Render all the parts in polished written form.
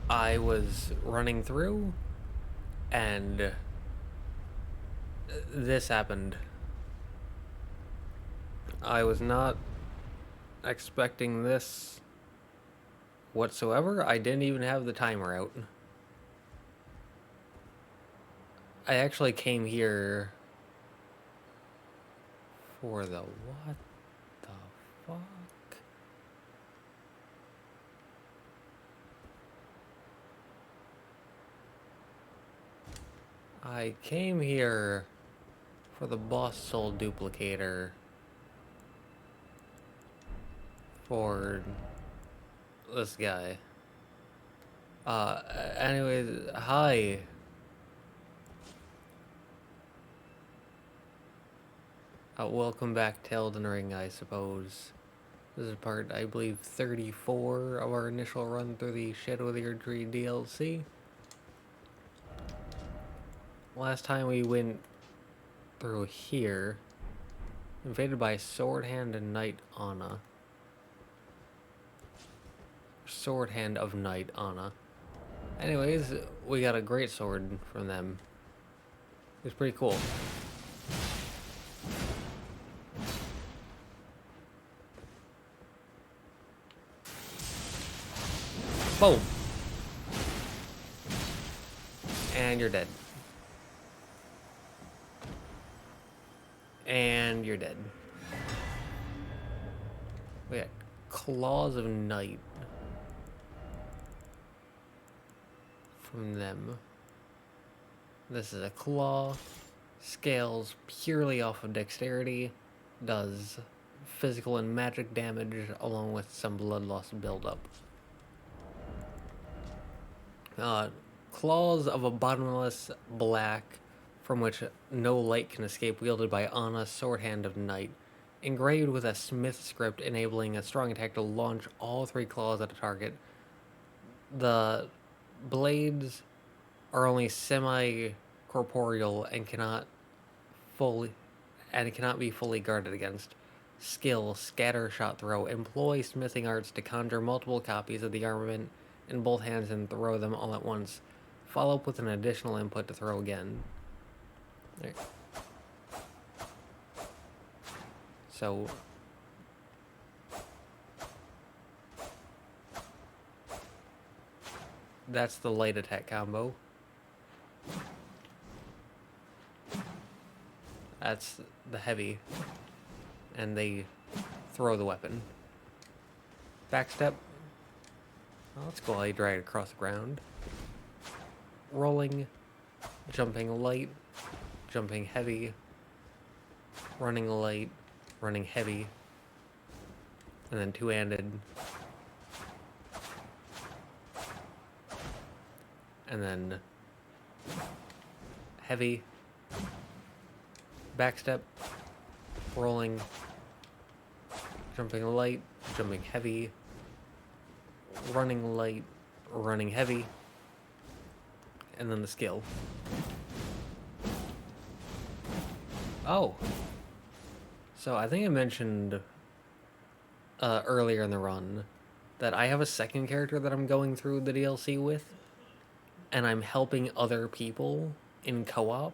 I was running through, and this happened. I was not expecting this whatsoever. I didn't even have the timer out. I actually came here for the what the fuck? I came here for the boss soul duplicator for this guy. Anyways, hi. Welcome back to Elden Ring, I suppose. This is part, I believe, 34 of our initial run through the Shadow of the Erdtree DLC. Last time we went through here, invaded by Swordhand and Knight Anna. Swordhand of Knight Anna. Anyways, we got a great sword from them. It's pretty cool. Boom! And you're dead. And you're dead. We got Claws of Night from them. This is a claw. Scales purely off of dexterity. Does physical and magic damage along with some blood loss buildup. Claws of a bottomless black from which no light can escape, wielded by Anna, Swordhand of Night. Engraved with a Smithscript enabling a strong attack to launch all three claws at a target. The blades are only semi-corporeal and cannot be fully guarded against. Skill, scatter, shot, throw. Employ smithing arts to conjure multiple copies of the armament in both hands and throw them all at once. Follow up with an additional input to throw again. There. So that's the light attack combo. That's the heavy. And they throw the weapon. Backstep. Oh, that's cool. I drag it across the ground. Rolling. Jumping light. Jumping heavy. Running light. Running heavy. And then two-handed. And then heavy. Backstep. Rolling. Jumping light. Jumping heavy. Running light. Running heavy. And then the skill. Oh. So I think I mentioned earlier in the run that I have a second character that I'm going through the DLC with, and I'm helping other people in co-op.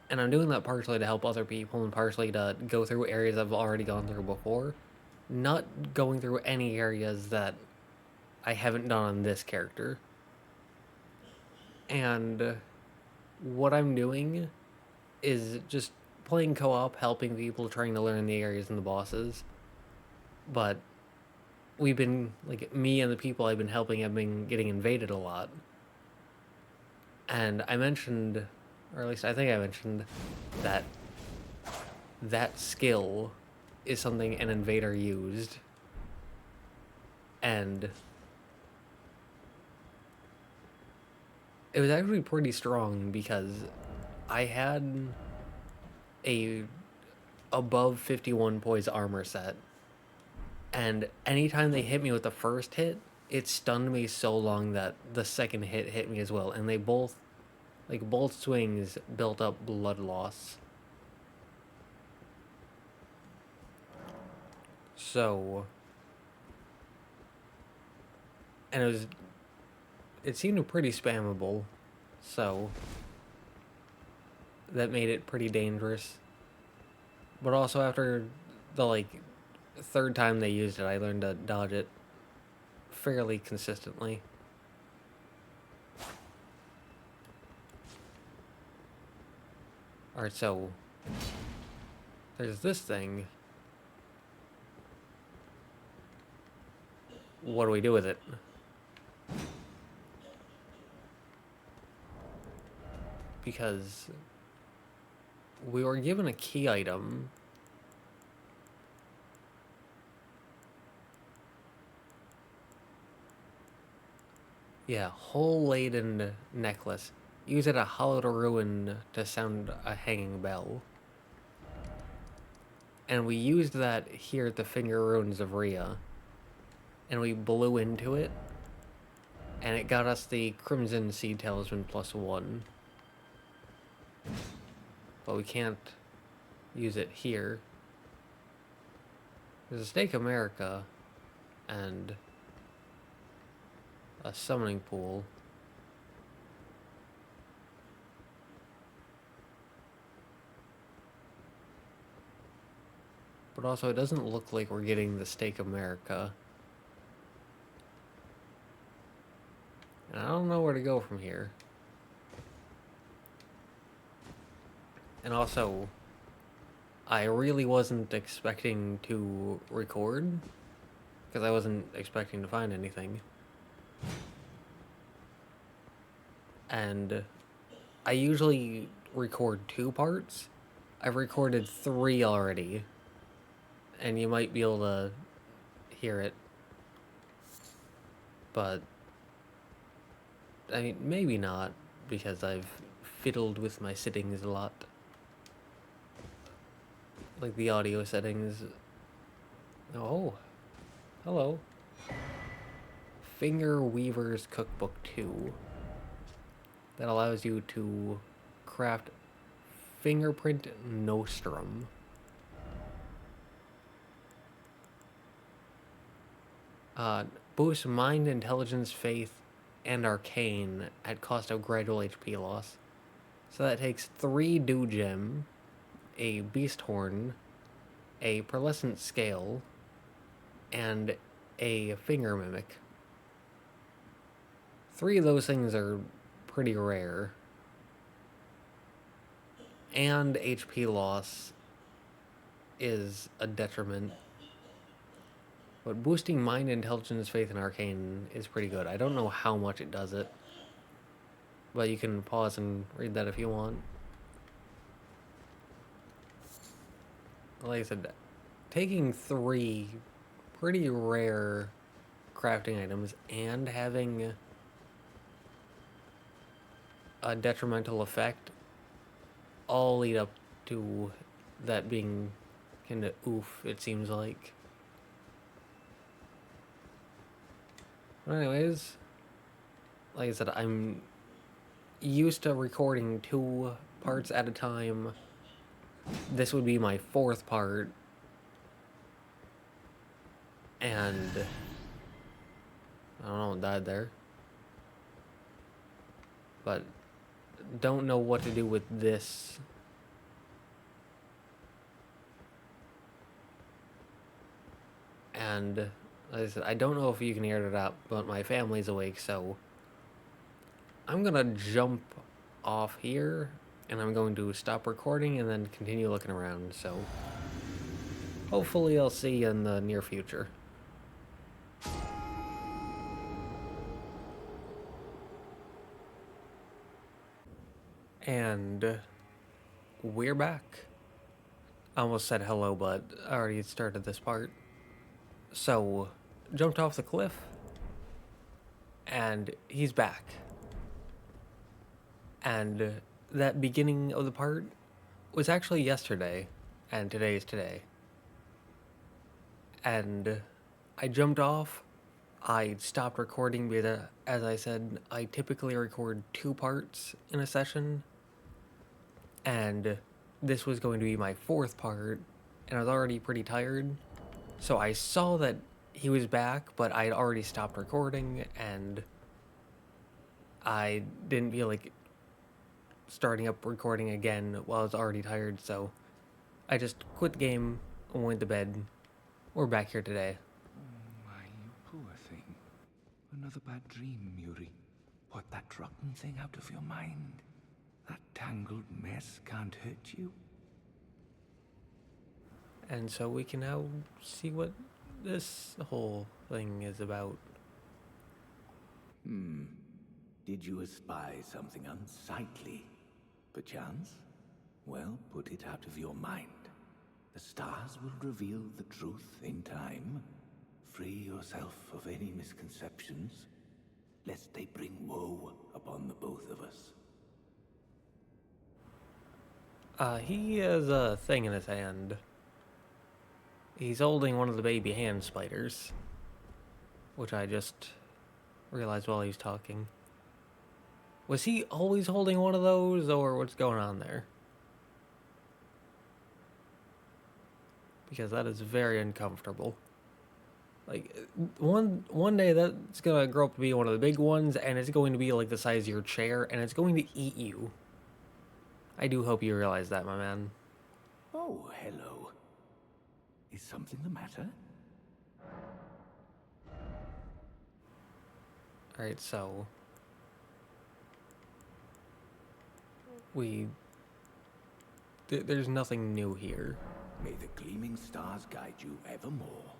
And I'm doing that partially to help other people and partially to go through areas I've already gone through before. Not going through any areas that I haven't done on this character. And what I'm doing is just playing co-op, helping people, trying to learn the areas and the bosses. But we've been, like, me and the people I've been helping have been getting invaded a lot. And I mentioned, or at least I think I mentioned, that that skill is something an invader used. And it was actually pretty strong because I had a above 51 poise armor set, and anytime they hit me with the first hit, it stunned me so long that the second hit me as well, and they both, like, both swings built up blood loss. So, and it was it seemed pretty spammable, so that made it pretty dangerous. But also after the, like, third time they used it, I learned to dodge it fairly consistently. Alright, so there's this thing. What do we do with it? Because we were given a key item. Yeah, hole-laden necklace. Use it a hollow to ruin to sound a hanging bell. And we used that here at the Finger Ruins of Rhea. And we blew into it. And it got us the Crimson Seed Talisman +1. But we can't use it here. There's a Stake America and a summoning pool. But also, it doesn't look like we're getting the Stake America. And I don't know where to go from here. And also, I really wasn't expecting to record, because I wasn't expecting to find anything. And I usually record 2 parts. I've recorded 3 already. And you might be able to hear it. But I mean, maybe not, because I've fiddled with my settings a lot. Like the audio settings. Oh, hello. Finger Weaver's Cookbook 2. That allows you to craft Fingerprint Nostrum. Boost Mind, Intelligence, Faith, and Arcane at cost of gradual HP loss. So that takes 3 Dew Gem, a Beast Horn, a Pearlescent Scale, and a Finger Mimic. 3 of those things are pretty rare. And HP loss is a detriment. But boosting Mind, Intelligence, Faith, and Arcane is pretty good. I don't know how much it does it. But you can pause and read that if you want. Like I said, taking 3 pretty rare crafting items and having a detrimental effect all lead up to that being kinda oof, it seems like. But anyways, like I said, I'm used to recording 2 parts at a time. This would be my 4th part. And I don't know what died there. But don't know what to do with this. And like I said, I don't know if you can hear it out, but my family's awake, so I'm gonna jump off here and I'm going to stop recording and then continue looking around. So hopefully I'll see you in the near future. And we're back. I almost said hello, but I already started this part. So, jumped off the cliff, and he's back. And that beginning of the part was actually yesterday, and today is today. And I jumped off. I stopped recording because, as I said, I typically record 2 parts in a session. And this was going to be my 4th part, and I was already pretty tired. So I saw that he was back, but I had already stopped recording, and I didn't feel like starting up recording again while I was already tired, so I just quit the game and went to bed. We're back here today. Oh, my, you poor thing. Another bad dream, Yuri. Put that rotten thing out of your mind. That tangled mess can't hurt you. And so we can now see what this whole thing is about. Did you espy something unsightly, perchance? Well, put it out of your mind. The stars will reveal the truth in time. Free yourself of any misconceptions, lest they bring woe upon the both of us. He has a thing in his hand. He's holding one of the baby hand spiders, which I just realized while he was talking. Was he always holding one of those, or what's going on there? Because that is very uncomfortable. Like, one day that's gonna grow up to be one of the big ones, and it's going to be like the size of your chair, and it's going to eat you. I do hope you realize that, my man. Oh, hello. Is something the matter? Alright, so... There's nothing new here. May the gleaming stars guide you evermore.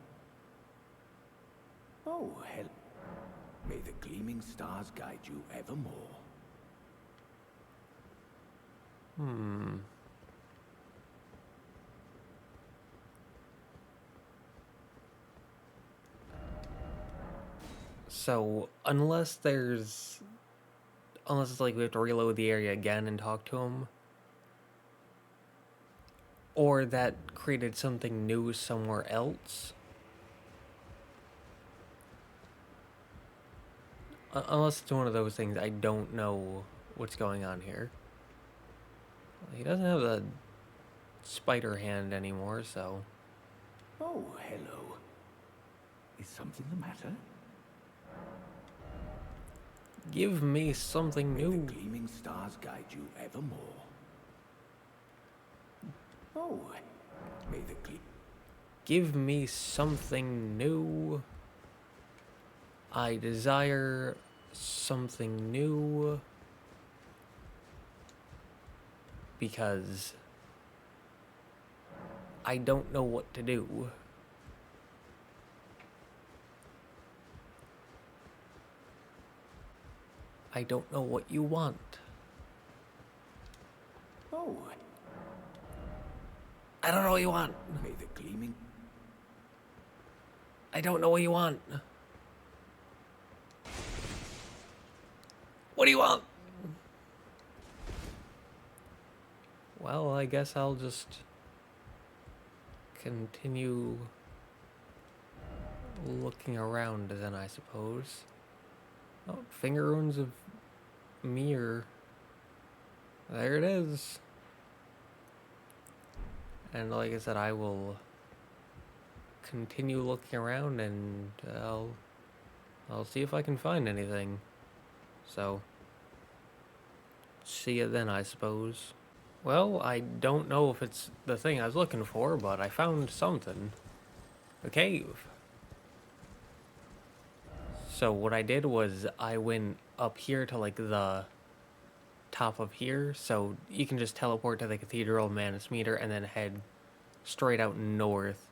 Oh, hell. May the gleaming stars guide you evermore. So, unless it's like we have to reload the area again and talk to him, or that created something new somewhere else. Unless it's one of those things, I don't know what's going on here. He doesn't have the spider hand anymore, so... Oh, hello. Is something the matter? Give me something new. May the gleaming stars guide you evermore. Oh, may the Give me something new. I desire something new. Because I don't know what to do. I don't know what you want. Oh, I don't know what you want. may the gleaming... I don't know what you want. What do you want? Well, I guess I'll just continue looking around then, I suppose. Oh, finger runes of mirror. There it is. And like I said, I will continue looking around and I'll see if I can find anything. So, see you then, I suppose. Well, I don't know if it's the thing I was looking for, but I found something. A cave. So what I did was I went up here to like the top of here, so you can just teleport to the Cathedral of Manusmeter and then head straight out north,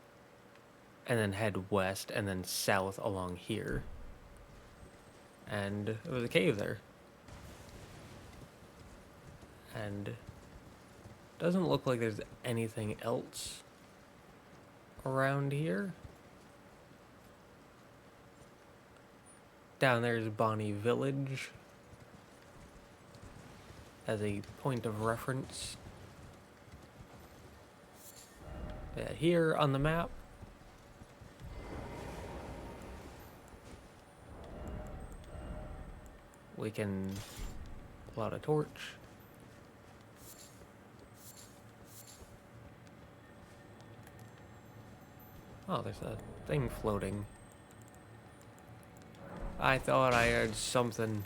and then head west and then south along here. And there was a cave there. And doesn't look like there's anything else around here. Down there is Bonnie Village as a point of reference. Yeah, here on the map, we can pull out a torch. Oh, there's a thing floating. I thought I heard something.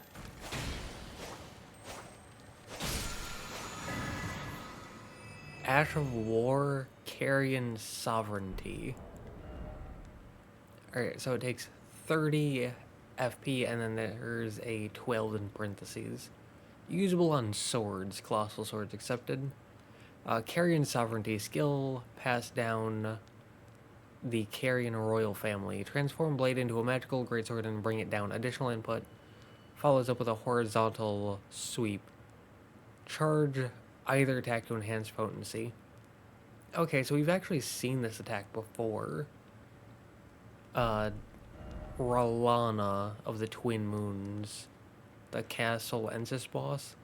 Ash of War, Carian Sovereignty. Alright, so it takes 30 FP, and then there's a 12 in parentheses. Usable on swords, colossal swords accepted. Carian Sovereignty skill, passed down the Carian royal family. Transform blade into a magical greatsword and bring it down. Additional input. Follows up with a horizontal sweep. Charge either attack to enhance potency. Okay, so we've actually seen this attack before. Ralana of the Twin Moons, the Castle Ensis boss,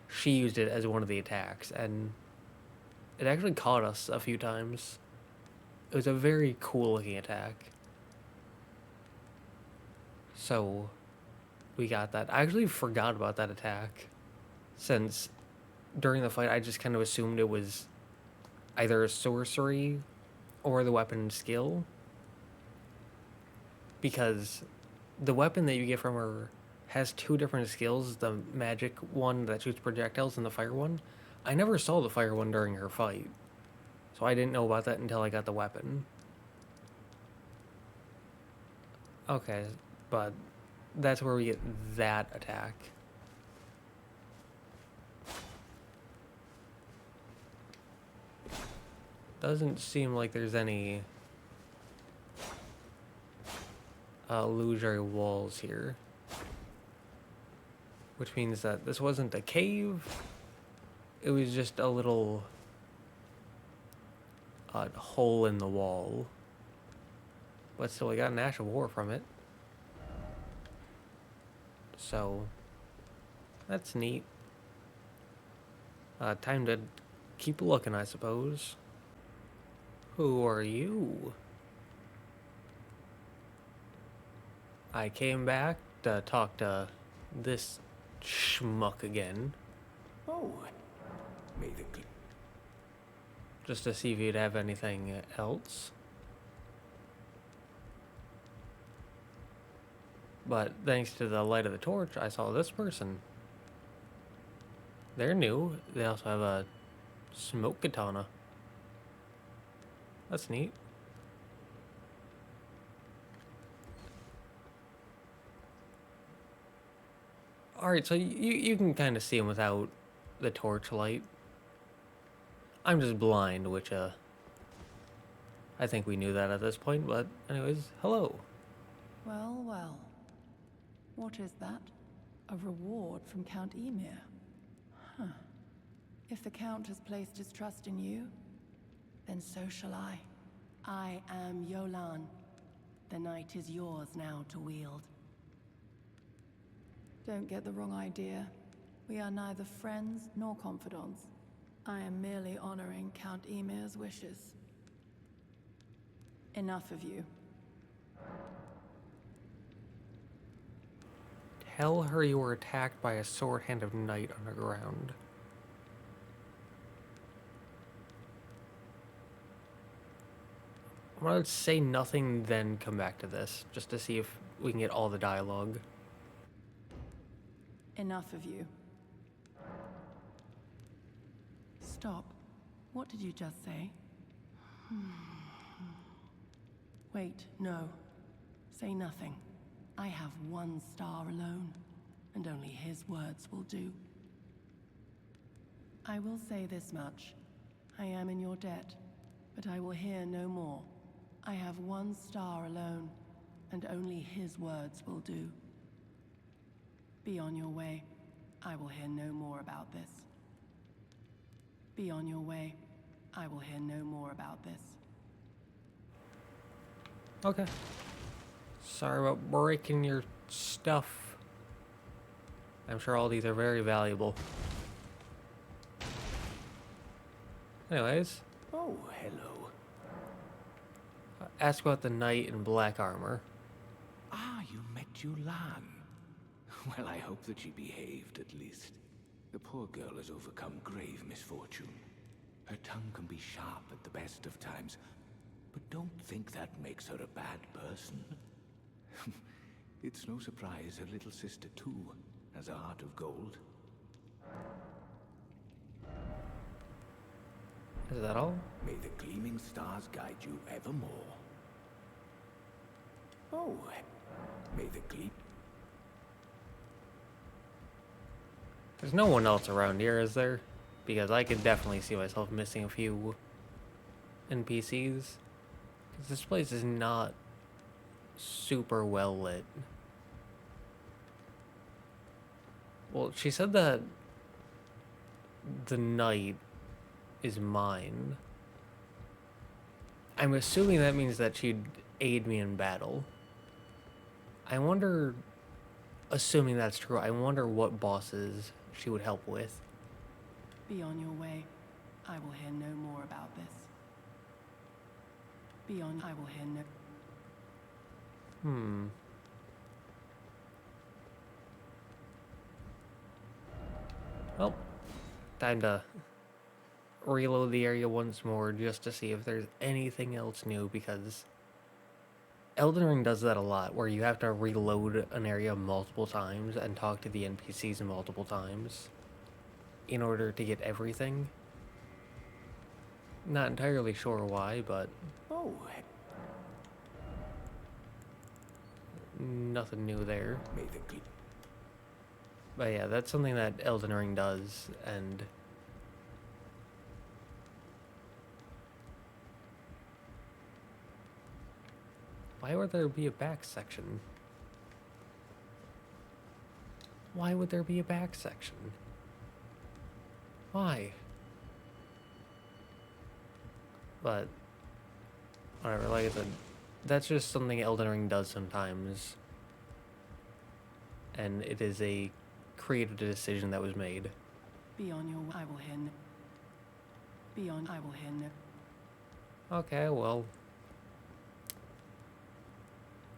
she used it as one of the attacks, and it actually caught us a few times. It was a very cool looking attack. So, we got that. I actually forgot about that attack, since during the fight I just kind of assumed it was either a sorcery or the weapon skill. Because the weapon that you get from her has two different skills, the magic one that shoots projectiles and the fire one. I never saw the fire one during her fight, so I didn't know about that until I got the weapon. Okay, but that's where we get that attack. Doesn't seem like there's any illusory walls here, which means that this wasn't a cave, it was just a little hole in the wall, but still we got an Ash of War from it, so that's neat. Time to keep looking, I suppose. Who are you? I came back to talk to this schmuck again. Oh, may the Just to see if you'd have anything else. But thanks to the light of the torch, I saw this person. They're new. They also have a smoke katana. That's neat. Alright, so you can kind of see him without the torchlight. I'm just blind, which, I think we knew that at this point, but anyways, hello. Well, well. What is that? A reward from Count Emir? Huh. If the Count has placed his trust in you, then so shall I. I am Jolan. The night is yours now to wield. Don't get the wrong idea. We are neither friends nor confidants. I am merely honoring Count Emir's wishes. Enough of you. Tell her you were attacked by a Swordhand of Night underground. I'm gonna say nothing, then come back to this, just to see if we can get all the dialogue. Enough of you. Stop. What did you just say? Wait, no. Say nothing. I have one star alone, and only his words will do. I will say this much. I am in your debt, but I will hear no more. I have one star alone, and only his words will do. Be on your way. I will hear no more about this. Be on your way. I will hear no more about this. Okay. Sorry about breaking your stuff. I'm sure all these are very valuable. Anyways. Oh, hello. Ask about the knight in black armor. Ah, you met Jolan. Well, I hope that she behaved, at least. The poor girl has overcome grave misfortune. Her tongue can be sharp at the best of times, but don't think that makes her a bad person. It's no surprise her little sister, too, has a heart of gold. Is that all? May the gleaming stars guide you evermore. Oh, may the gleam... There's no one else around here, is there? Because I could definitely see myself missing a few NPCs. Because this place is not super well lit. Well, she said that the night is mine. I'm assuming that means that she'd aid me in battle. I wonder, assuming that's true, I wonder what bosses she would help with. Be on your way. I will hear no more about this. I will hear no... Well, time to reload the area once more just to see if there's anything else new, because Elden Ring does that a lot, where you have to reload an area multiple times and talk to the NPCs multiple times in order to get everything. Not entirely sure why, but Oh, nothing new there. may the gleam... But yeah, that's something that Elden Ring does, and why would there be a back section? Why would there be a back section? Why? But whatever, like I said, that's just something Elden Ring does sometimes. And it is a creative decision that was made. Be on your... I will hear no... I will hear no... Okay, well,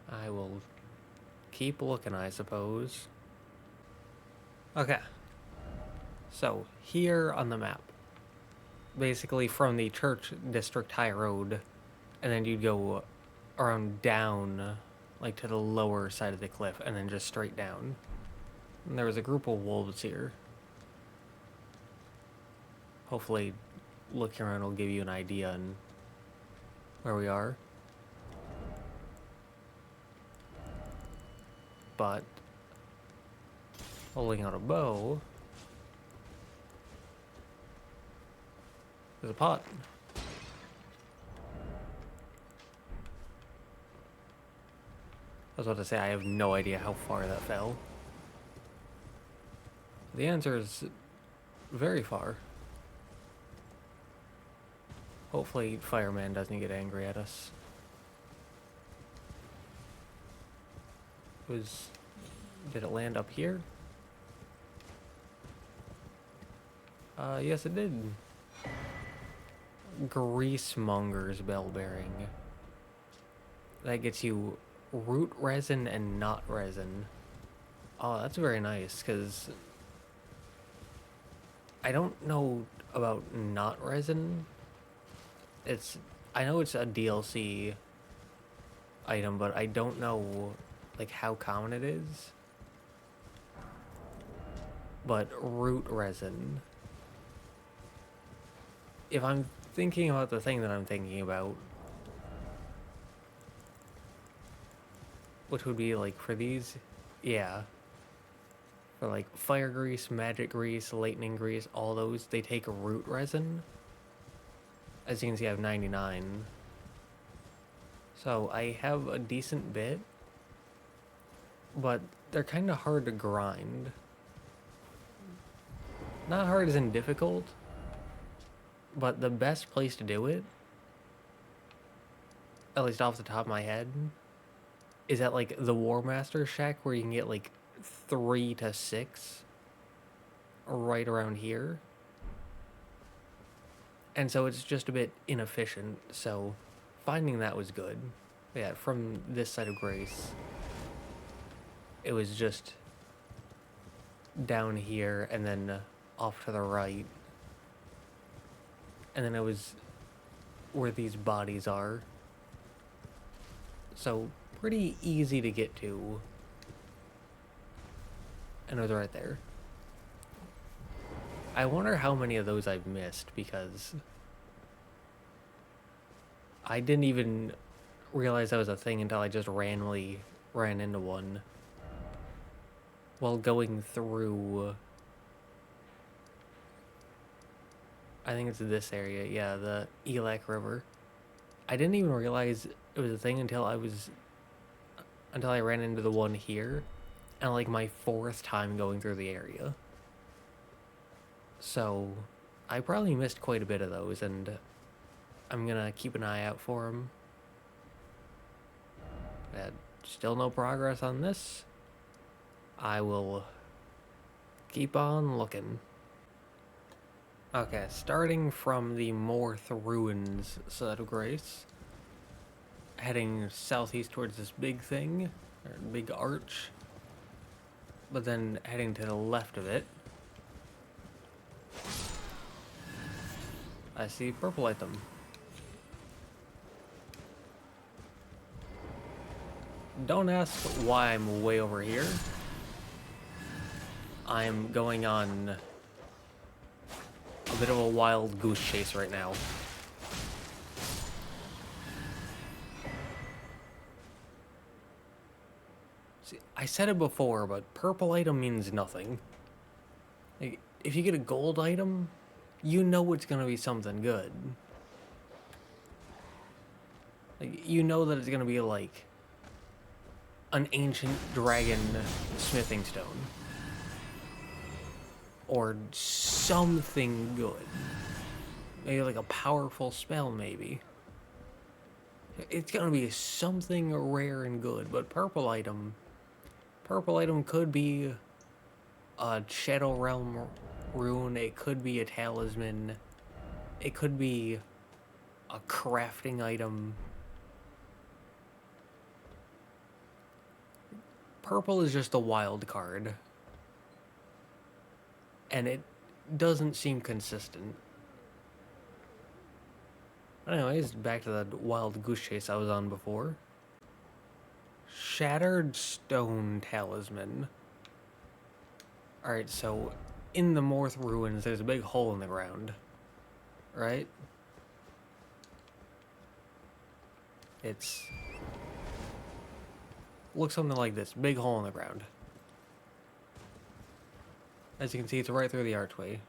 I will keep looking, I suppose. Okay. So, here on the map, basically from the Church District High Road, and then you'd go around down, like to the lower side of the cliff, and then just straight down. And there was a group of wolves here. Hopefully, looking around will give you an idea on where we are. But holding out a bow, there's a pot. I was about to say, I have no idea how far that fell. The answer is very far. Hopefully Fireman doesn't get angry at us. Did it land up here? Yes it did. Greasemonger's bell bearing. That gets you root resin and knot resin. Oh, that's very nice, because I don't know about knot resin. I know it's a DLC item, but I don't know like how common it is. But root resin, if I'm thinking about the thing that I'm thinking about, which would be like for these, yeah, for like fire grease, magic grease, lightning grease, all those, they take root resin. As you can see, I have 99. So I have a decent bit, but they're kind of hard to grind. Not hard as in difficult, but the best place to do it, at least off the top of my head, is at like the War Master Shack, where you can get like 3 to 6 right around here. And so it's just a bit inefficient, so finding that was good. Yeah, from this side of Grace, it was just down here and then off to the right. And then it was where these bodies are. So pretty easy to get to. And it was right there. I wonder how many of those I've missed, because I didn't even realize that was a thing until I just randomly ran into one while going through, I think it's this area, yeah, the Elak River. I didn't even realize it was a thing until I ran into the one here, and like my 4th time going through the area. So I probably missed quite a bit of those, and I'm gonna keep an eye out for them. Still no progress on this. I will keep on looking. Okay, starting from the Morth Ruins side of Grace, heading southeast towards this big thing, or big arch, but then heading to the left of it, I see purple item. Don't ask why I'm way over here. I'm going on a bit of a wild goose chase right now. See, I said it before, but purple item means nothing. Like, if you get a gold item, you know it's gonna be something good. Like, you know that it's gonna be like an ancient dragon smithing stone. Or something good. Maybe like a powerful spell, maybe. It's gonna be something rare and good, but purple item could be a Shadow Realm rune, it could be a talisman, it could be a crafting item. Purple is just a wild card. And it doesn't seem consistent. Anyways, back to the wild goose chase I was on before. Shattered Stone Talisman. Alright, so in the Morth Ruins, there's a big hole in the ground. Right? Looks something like this. Big hole in the ground. As you can see, it's right through the archway.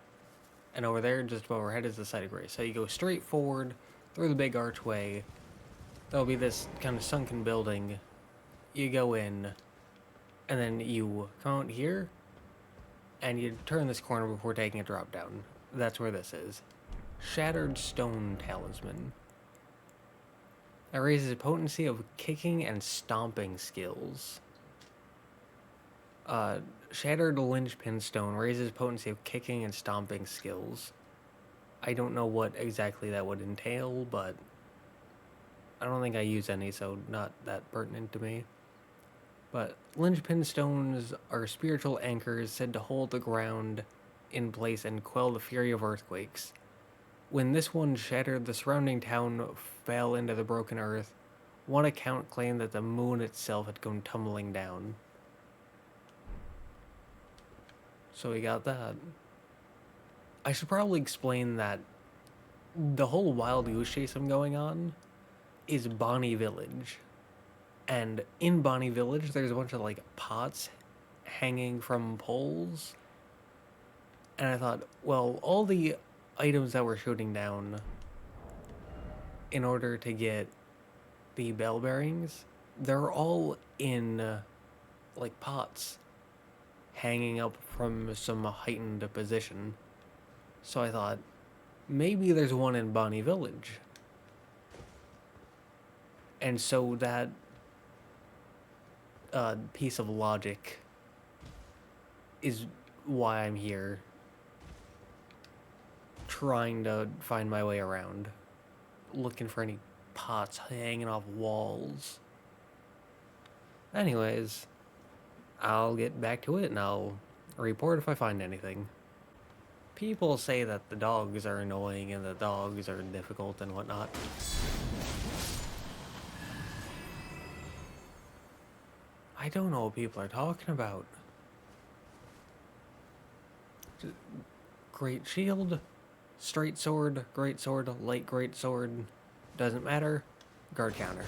And over there, just above our head, is the site of grace. So you go straight forward through the big archway. There'll be this kind of sunken building. You go in, and then you come out here, and you turn this corner before taking a drop down. That's where this is. Shattered Stone Talisman. It raises potency of kicking and stomping skills. Shattered Linchpin Stone raises potency of kicking and stomping skills. I don't know what exactly that would entail, but I don't think I use any, so not that pertinent to me. But Linchpin Stones are spiritual anchors said to hold the ground in place and quell the fury of earthquakes. When this one shattered, the surrounding town fell into the broken earth. One account claimed that the moon itself had come tumbling down. So we got that. I should probably explain that the whole wild goose chase I'm going on is Bonnie Village. And in Bonnie Village, there's a bunch of like pots hanging from poles. And I thought, well, all the items that we're shooting down in order to get the bell bearings, they're all in like pots hanging up from some heightened position. So I thought, maybe there's one in Bonnie Village. And so that piece of logic is why I'm here, trying to find my way around, looking for any pots hanging off walls. Anyways, I'll get back to it and I'll report if I find anything. People say that the dogs are annoying and the dogs are difficult and whatnot. I don't know what people are talking about. Great shield, straight sword, light great sword, Doesn't matter. Guard counter.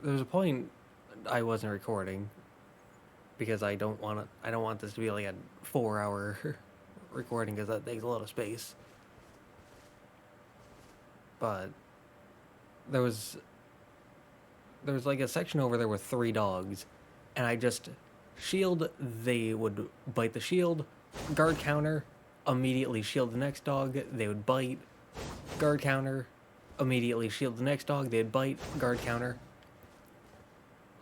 There was a point I wasn't recording because I don't want this to be like a 4-hour recording because that takes a lot of space. But there was like a section over there with 3 dogs, and I just shield, they would bite the shield, guard counter, immediately shield the next dog, they would bite, guard counter, immediately shield the next dog, they'd bite, guard counter.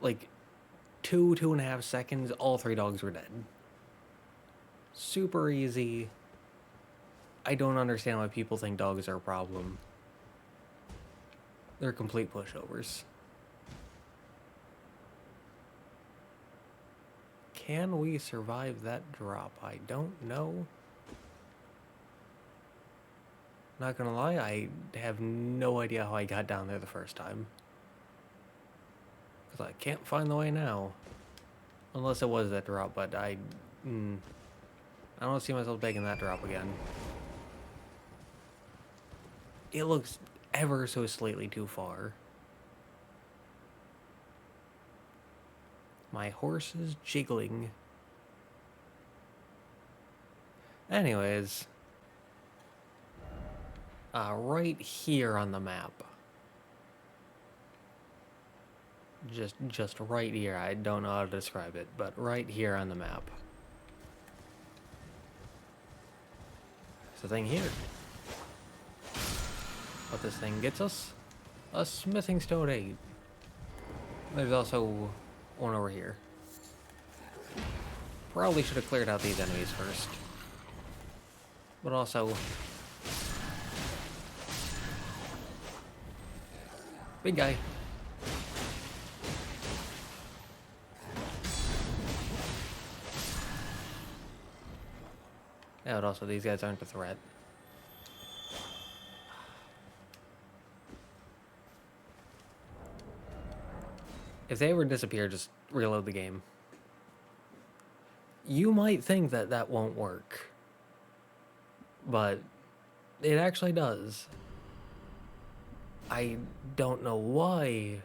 Like 2.5 seconds, all 3 dogs were dead. Super easy. I don't understand why people think dogs are a problem. They're complete pushovers. Can we survive that drop? I don't know. Not gonna lie, I have no idea how I got down there the first time. Because I can't find the way now. Unless it was that drop, but I don't see myself taking that drop again. It looks ever so slightly too far. My horse is jiggling. Anyways, right here on the map. Just right here. I don't know how to describe it, but right here on the map. There's a thing here. What this thing gets us? A smithing stone 8. There's also one over here. Probably should have cleared out these enemies first. But also... big guy. Yeah, but also these guys aren't a threat. If they ever disappear, just reload the game. You might think that that won't work, but it actually does. I don't know why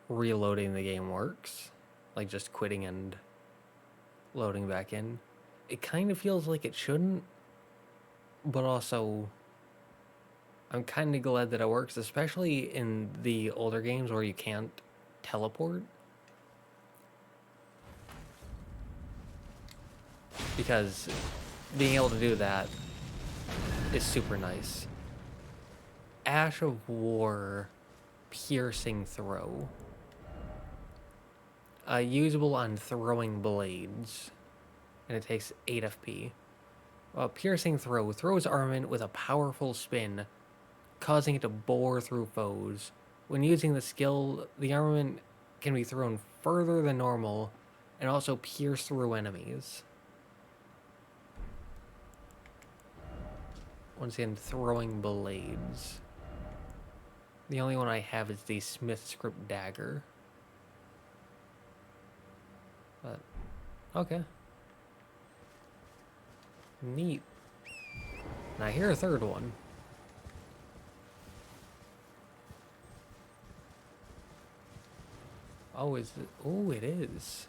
reloading the game works, like just quitting and loading back in. It kind of feels like it shouldn't, but also I'm kind of glad that it works, especially in the older games where you can't teleport. Because being able to do that is super nice. Ash of War Piercing Throw. Usable on throwing blades. And it takes 8 FP. Piercing Throw throws armament with a powerful spin, causing it to bore through foes. When using the skill, the armament can be thrown further than normal and also pierce through enemies. Once again, throwing blades. The only one I have is the Smithscript dagger. But, okay. Neat. And I hear a third one. Oh, is it? Oh, it is.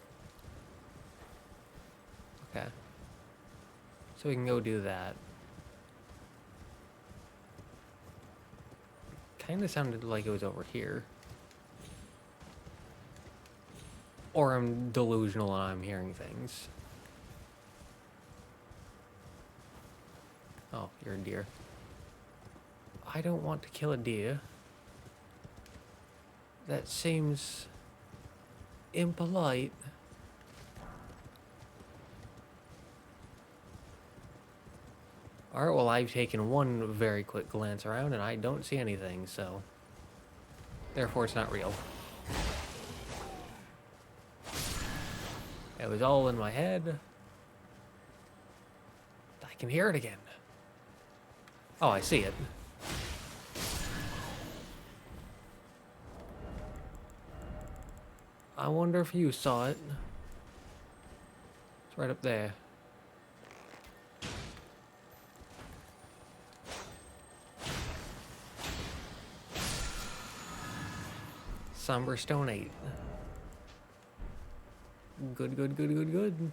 Okay. So we can go do that. Kind of sounded like it was over here. Or I'm delusional and I'm hearing things. Oh, you're a deer. I don't want to kill a deer. That seems impolite. Alright, well, I've taken one very quick glance around and I don't see anything, so therefore it's not real. It was all in my head. I can hear it again. Oh, I see it. I wonder if you saw it. It's right up there. Somber Stone 8. Good, good, good, good, good.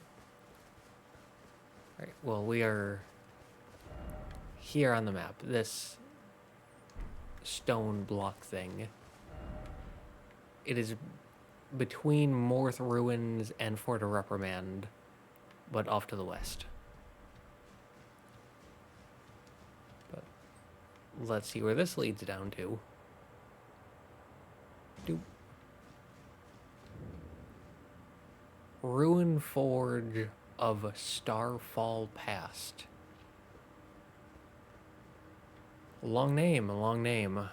Alright, well, we are here on the map. This stone block thing. It is between Morth Ruins and Fort of Reprimand, but off to the west. But let's see where this leads down to. Doop. Ruin Forge of Starfall Past. Long name, a long name.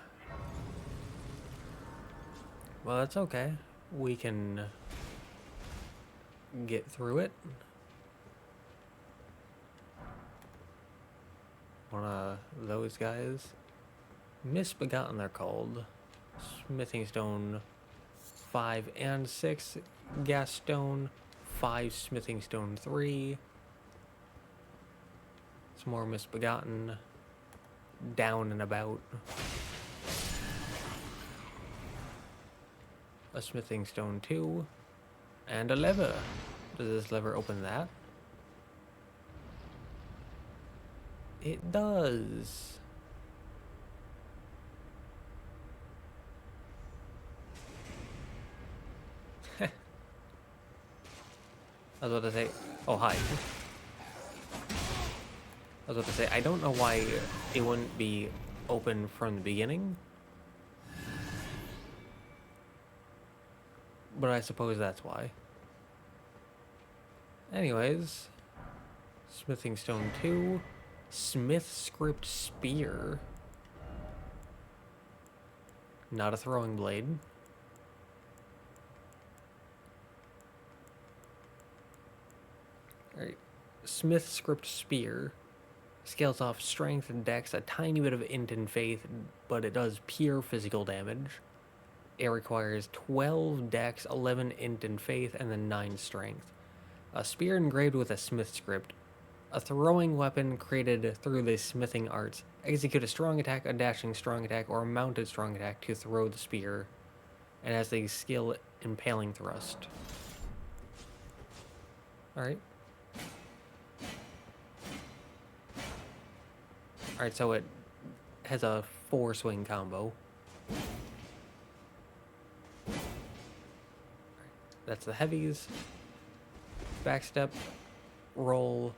Well, that's okay. We can get through it. One of those guys. Misbegotten, they're called. Smithing Stone 5 and 6. Gas Stone 5. Smithing Stone 3. Some more Misbegotten. Down and about. A Smithing Stone 2. And a lever. Does this lever open that? It does. I was about to say, oh, hi. I was about to say, I don't know why it wouldn't be open from the beginning. But I suppose that's why. Anyways, Smithing Stone 2, Smithscript Spear. Not a throwing blade. Alright, Smithscript Spear. Scales off strength and dex, a tiny bit of int and faith, but it does pure physical damage. It requires 12 dex, 11 int and faith, and then 9 strength. A spear engraved with a smith script. A throwing weapon created through the smithing arts. Execute a strong attack, a dashing strong attack, or a mounted strong attack to throw the spear. And has the skill Impaling Thrust. Alright. Alright, so it has a 4-swing combo. That's the heavies. Backstep, roll,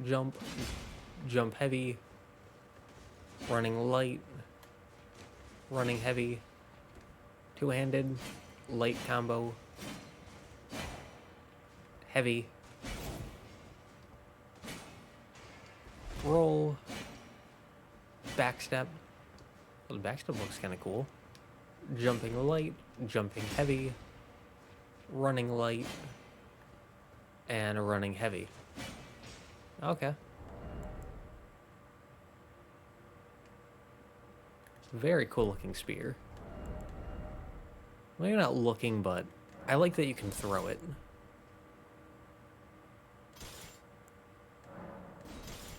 jump, jump heavy, running light, running heavy, two-handed, light combo, heavy, roll, backstep. Well, the backstep looks kind of cool. Jumping light, jumping heavy, running light, and running heavy. Okay. Very cool looking spear. Well, you're not looking, but I like that you can throw it.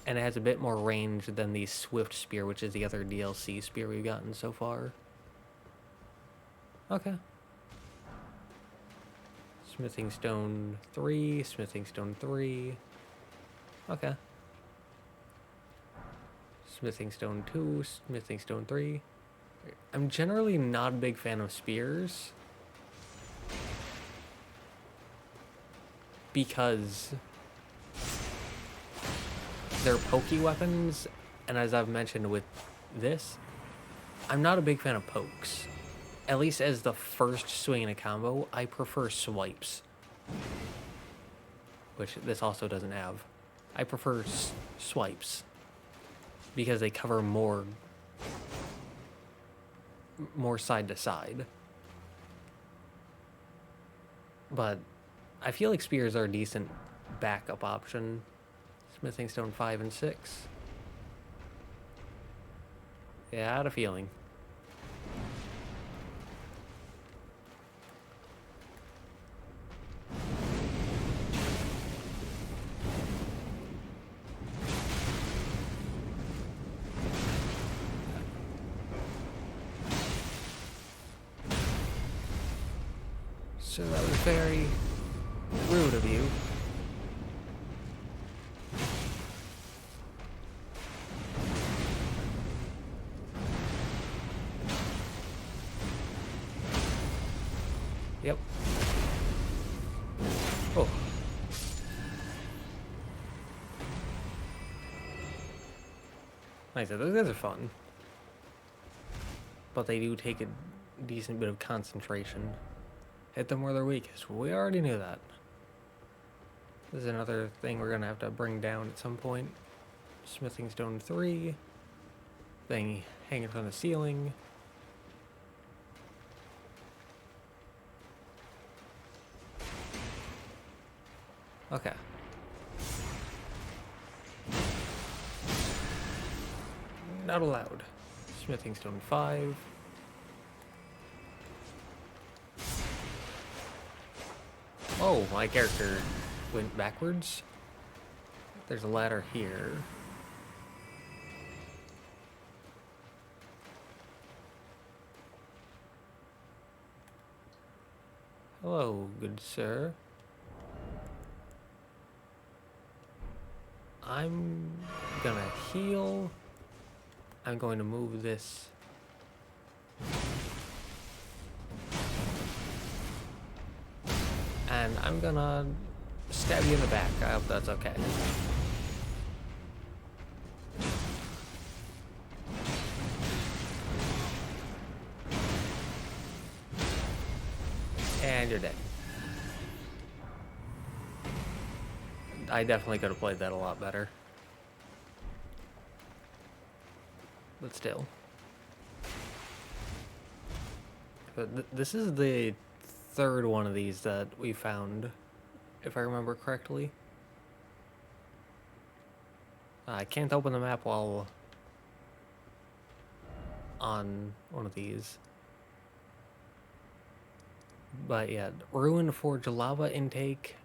And it has a bit more range than the Swift Spear, which is the other DLC spear we've gotten so far. Okay. Smithing Stone 3, Smithing Stone 3. Okay. Smithing Stone 2, Smithing Stone 3. I'm generally not a big fan of spears. Because they're pokey weapons, and as I've mentioned with this, I'm not a big fan of pokes. At least as the first swing in a combo, I prefer swipes. Which this also doesn't have. I prefer swipes. Because they cover more side to side. But I feel like spears are a decent backup option. Smithing Stone 5 and 6. Yeah, I had a feeling. So that was very rude of you. Yep. Oh. Like I said, those guys are fun. But they do take a decent bit of concentration. Hit them where they're weakest. We already knew that. This is another thing we're gonna have to bring down at some point. Smithing Stone 3. Thing hanging from the ceiling. Okay. Not allowed. Smithing Stone 5. Oh, my character went backwards. There's a ladder here. Hello, good sir. I'm gonna heal. I'm going to move this. And I'm gonna stab you in the back. I hope that's okay. And you're dead. I definitely could have played that a lot better. But still. But this is the third one of these that we found, if I remember correctly. I can't open the map while on one of these. But yeah, Ruin Forge lava intake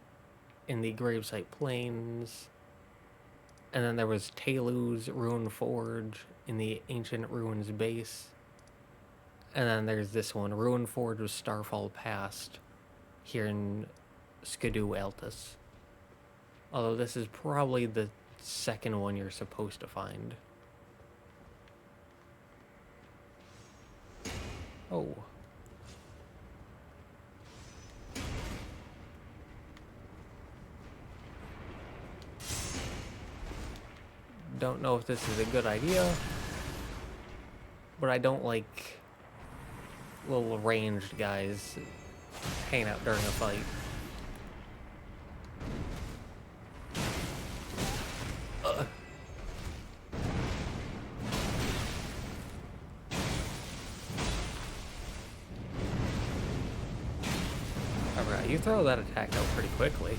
in the Gravesite Plains. And then there was Talu's Ruin Forge in the Ancient Ruins base. And then there's this one, Ruin Forge with Starfall Past, here in Skidoo Altus. Although this is probably the second one you're supposed to find. Oh. Don't know if this is a good idea, but I don't like little ranged guys hanging out during a fight. Alright, you throw that attack out pretty quickly.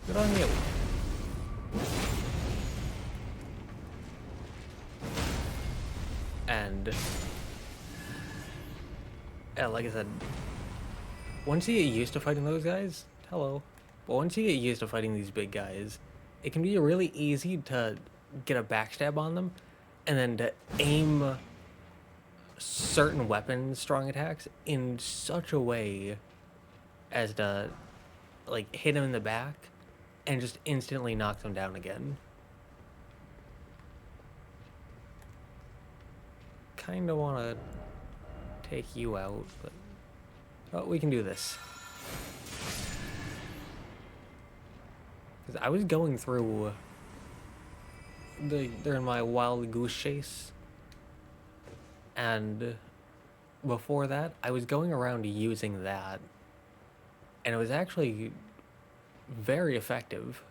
Good on you. And yeah, like I said, once you get used to fighting those guys, hello. But once you get used to fighting these big guys, it can be really easy to get a backstab on them, and then to aim certain weapon strong attacks in such a way as to like hit them in the back and just instantly knock them down again. Kinda wanna take you out, but oh, we can do this. Because I was going through during my wild goose chase, and before that, I was going around using that, and it was actually very effective.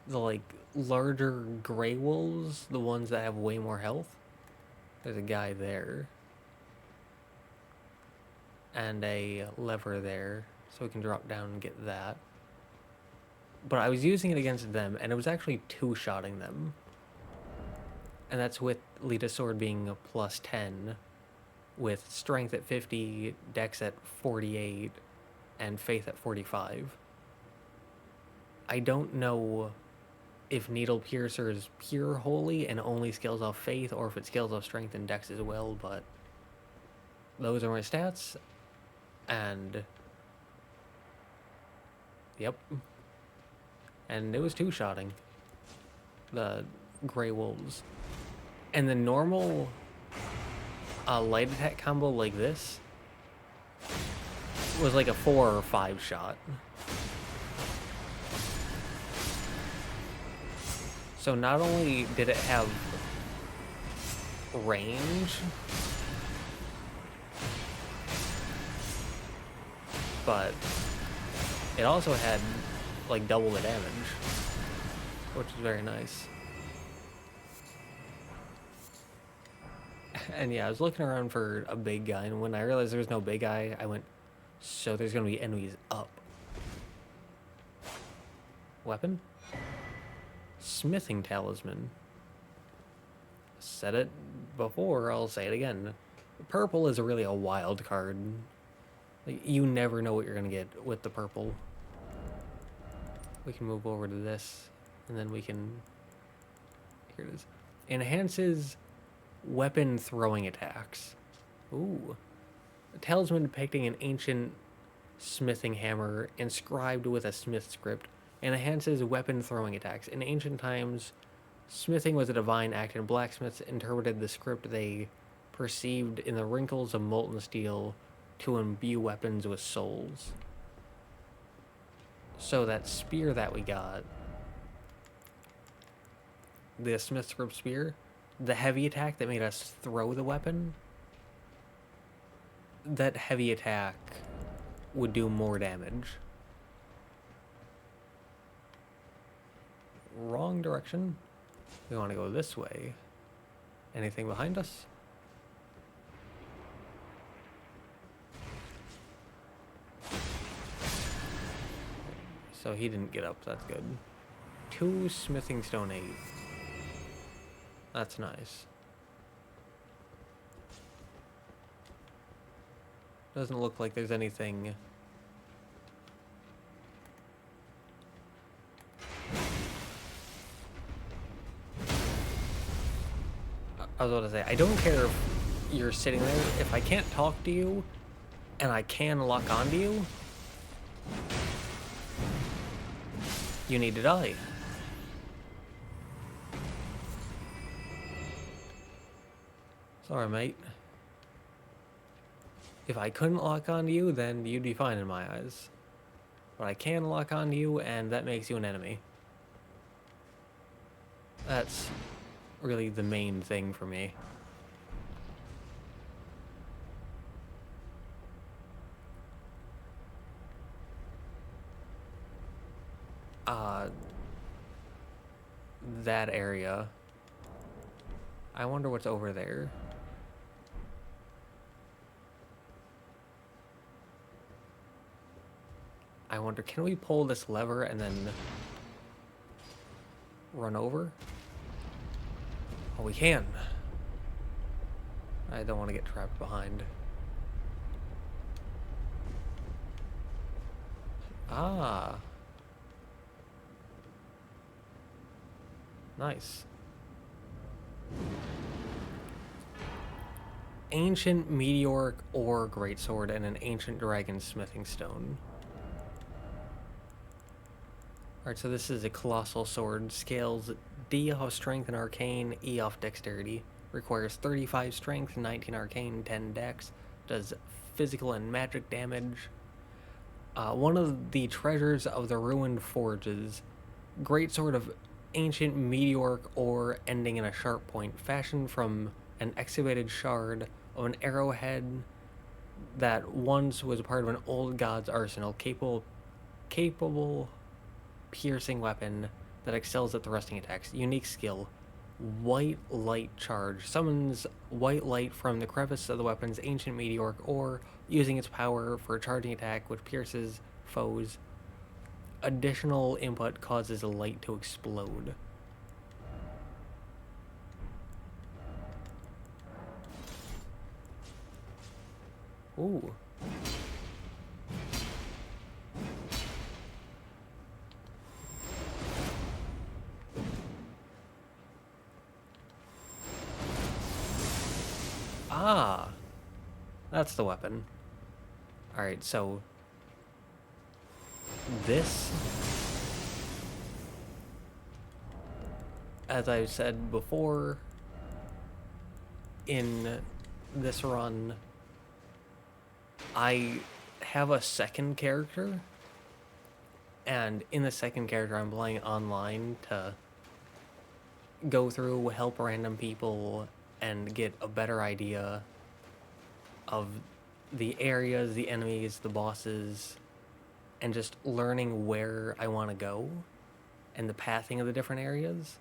The like larger gray wolves, the ones that have way more health. There's a guy there. And a lever there, so we can drop down and get that. But I was using it against them, and it was actually two-shotting them. And that's with Lita Sword being a +10, with Strength at 50, Dex at 48, and Faith at 45. I don't know if Needle Piercer is pure holy and only scales off Faith, or if it scales off Strength and Dex as well, but those are my stats. And yep. And it was two-shotting the Grey Wolves. And the normal light attack combo like this was like a 4 or 5 shot. So not only did it have range, but it also had like double the damage, which is very nice. And yeah, I was looking around for a big guy, and when I realized there was no big guy, I went, so there's gonna be enemies up. Weapon? Smithing Talisman. Said it before, I'll say it again. Purple is really a wild card. Like, you never know what you're gonna get with the purple. We can move over to this, and then we can... Here it is. Enhances weapon throwing attacks. Ooh. A talisman depicting an ancient smithing hammer inscribed with a smith script and enhances weapon throwing attacks. In ancient times, smithing was a divine act, and blacksmiths interpreted the script they perceived in the wrinkles of molten steel to imbue weapons with souls. So that spear that we got, the Smithscript Spear, the heavy attack that made us throw the weapon, that heavy attack would do more damage. Wrong direction. We want to go this way. Anything behind us? So he didn't get up, that's good. 2 smithing stone 8. That's nice. Doesn't look like there's anything... I was about to say, I don't care if you're sitting there. If I can't talk to you, and I can lock onto you, you need to die. Sorry, mate. If I couldn't lock onto you, then you'd be fine in my eyes. But I can lock onto you, and that makes you an enemy. That's really the main thing for me. That area. I wonder what's over there. I wonder, can we pull this lever and then run over? Oh, we can. I don't want to get trapped behind. Ah. Nice. Ancient Meteoric Ore Greatsword and an Ancient Dragon Smithing Stone. Alright, so this is a Colossal Sword. Scales D off Strength and Arcane, E off Dexterity. Requires 35 Strength, 19 Arcane, 10 Dex. Does physical and magic damage. One of the treasures of the Ruined Forges. Greatsword of ancient meteoric ore ending in a sharp point, fashioned from an excavated shard of an arrowhead that once was part of an old god's arsenal, capable piercing weapon that excels at thrusting attacks. Unique skill, White Light Charge. Summons white light from the crevice of the weapon's ancient meteoric ore, using its power for a charging attack which pierces foes. Additional input causes a light to explode. Ooh. Ah. That's the weapon. Alright, so... this... as I've said before, in this run, I have a second character, and in the second character I'm playing online to go through, help random people, and get a better idea of the areas, the enemies, the bosses, and just learning where I want to go and the pathing of the different areas.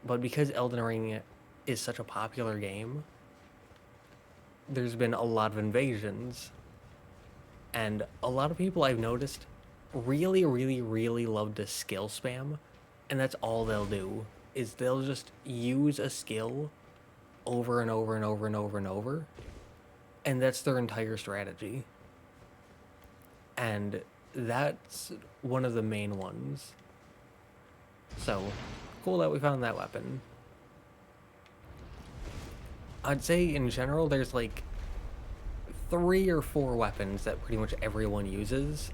But because Elden Ring is such a popular game, there's been a lot of invasions, and a lot of people I've noticed really, really, really love to skill spam, and that's all they'll do, is they'll just use a skill over and over and over and over and over, and that's their entire strategy. And that's one of the main ones. So, cool that we found that weapon. I'd say in general there's like 3 or 4 weapons that pretty much everyone uses.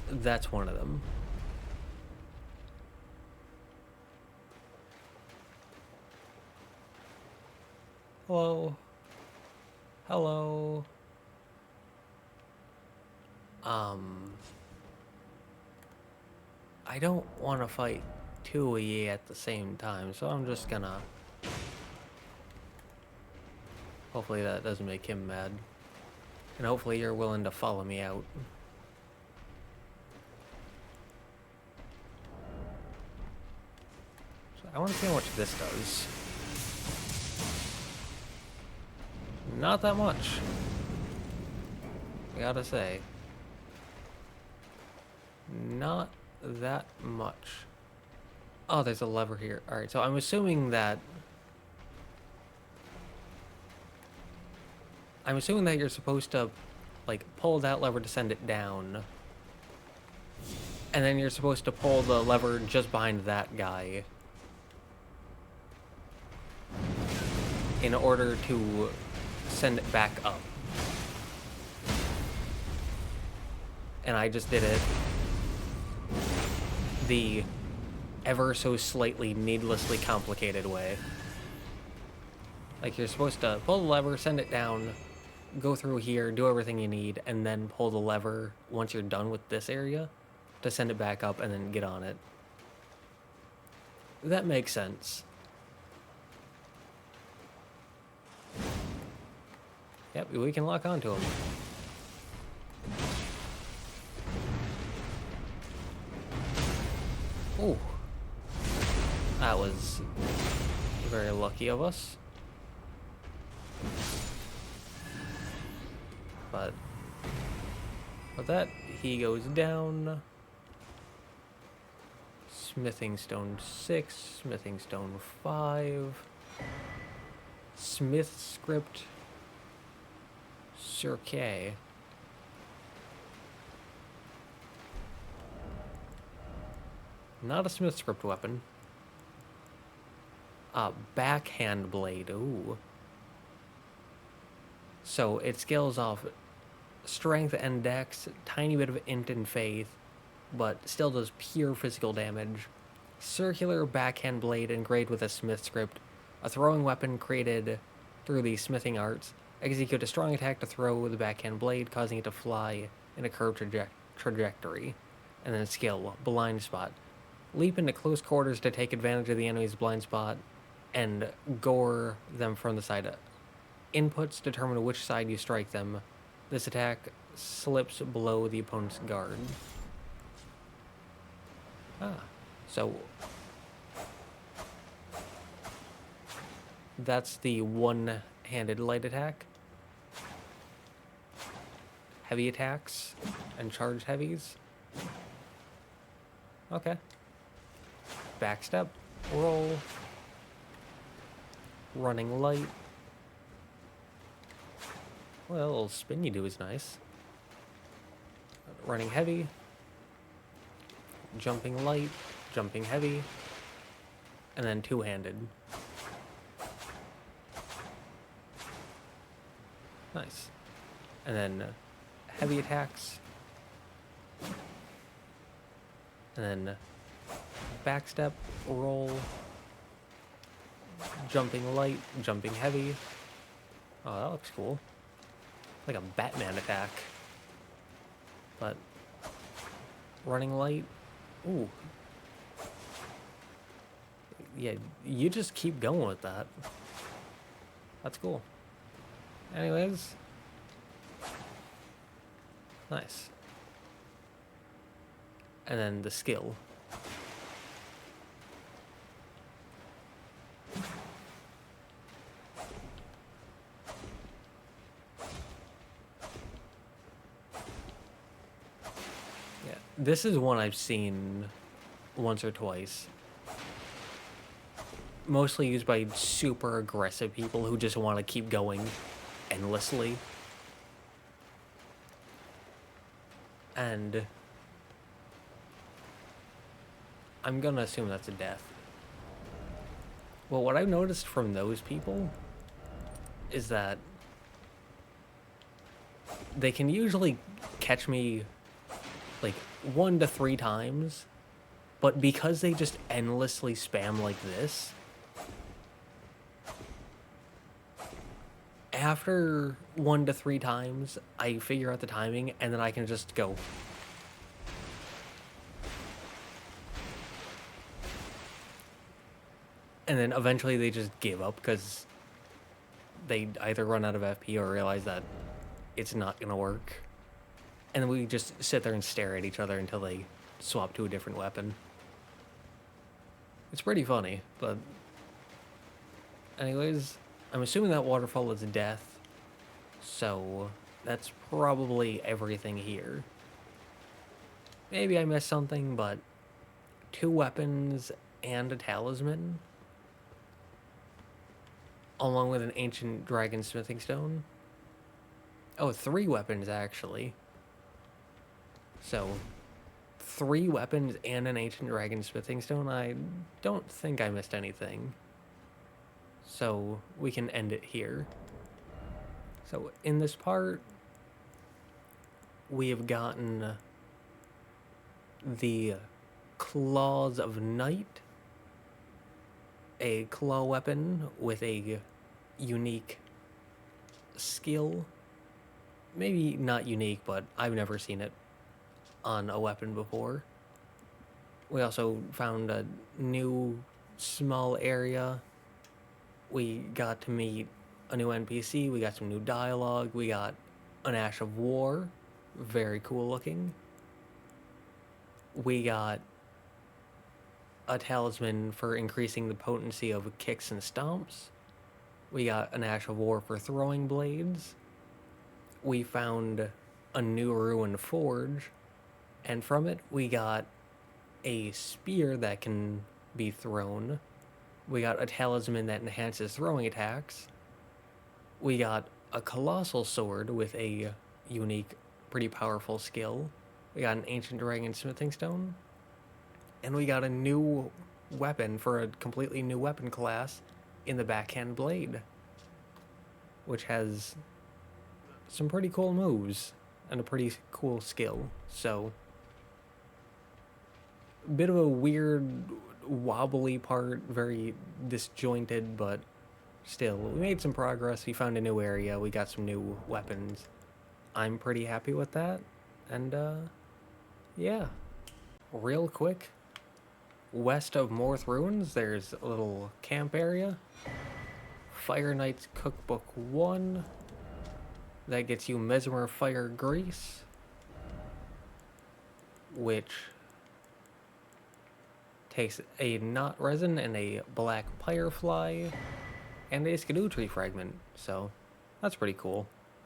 That's one of them. Hello. Hello. I don't want to fight 2 of ye at the same time, so I'm just gonna... hopefully that doesn't make him mad. And hopefully you're willing to follow me out. So I want to see how much this does. Not that much, I gotta say. Not that much. Oh, there's a lever here. Alright, so I'm assuming that... you're supposed to, like, pull that lever to send it down. And then you're supposed to pull the lever just behind that guy in order to send it back up. And I just did it the ever so slightly needlessly complicated way. Like, you're supposed to pull the lever, send it down, go through here, do everything you need, and then pull the lever once you're done with this area to send it back up and then get on it. That makes sense. Yep, we can lock onto him. Ooh. That was very lucky of us. But with that, he goes down. Smithing stone 6, smithing stone 5. Smithscript Cirque. Not a Smithscript weapon. Backhand blade. Ooh. So it scales off strength and dex, tiny bit of int and faith, but still does pure physical damage. Circular backhand blade engraved with a Smithscript, a throwing weapon created through the smithing arts. Execute a strong attack to throw the backhand blade, causing it to fly in a curved trajectory. And then skill, blind spot. Leap into close quarters to take advantage of the enemy's blind spot and gore them from the side. Inputs determine which side you strike them. This attack slips below the opponent's guard. So that's the one-handed light attack. Heavy attacks and charged heavies. Okay. Backstep, roll, running light. Well, a little spin you do is nice. Running heavy, jumping light, jumping heavy, and then two-handed. Nice. And then heavy attacks. And then backstep, roll, jumping light, jumping heavy. Oh, that looks cool. Like a Batman attack. But running light. Ooh. Yeah, you just keep going with that. That's cool. Anyways. Nice. And then the skill. Yeah, this is one I've seen once or twice. Mostly used by super aggressive people who just want to keep going endlessly. And I'm gonna assume that's a death. Well, what I've noticed from those people is that they can usually catch me like 1 to 3 times, but because they just endlessly spam like this, after 1 to 3 times, I figure out the timing, and then I can just go. And then eventually they just give up because they either run out of FP or realize that it's not going to work. And then we just sit there and stare at each other until they swap to a different weapon. It's pretty funny, but anyways, I'm assuming that waterfall is death, so that's probably everything here. Maybe I missed something, but 2 weapons and a talisman, along with an ancient dragon smithing stone. Oh, 3 weapons actually. So 3 weapons and an ancient dragon smithing stone. I don't think I missed anything. So we can end it here. So in this part, we have gotten the Claws of Night, a claw weapon with a unique skill. Maybe not unique, but I've never seen it on a weapon before. We also found a new small area. We got to meet a new NPC, we got some new dialogue, we got an Ash of War, very cool looking. We got a talisman for increasing the potency of kicks and stomps. We got an Ash of War for throwing blades. We found a new ruined forge, and from it we got a spear that can be thrown. We got a talisman that enhances throwing attacks. We got a colossal sword with a unique, pretty powerful skill. We got an ancient dragon smithing stone. And we got a new weapon for a completely new weapon class in the backhand blade, which has some pretty cool moves and a pretty cool skill. So, a bit of a weird, wobbly part, very disjointed, but still, we made some progress. We found a new area. We got some new weapons. I'm pretty happy with that. And, yeah. Real quick, west of Morth Ruins, there's a little camp area. Fire Knight's Cookbook 1. That gets you Mesmer Fire Grease, which takes a knot resin and a black firefly and a Erdtree fragment. So that's pretty cool.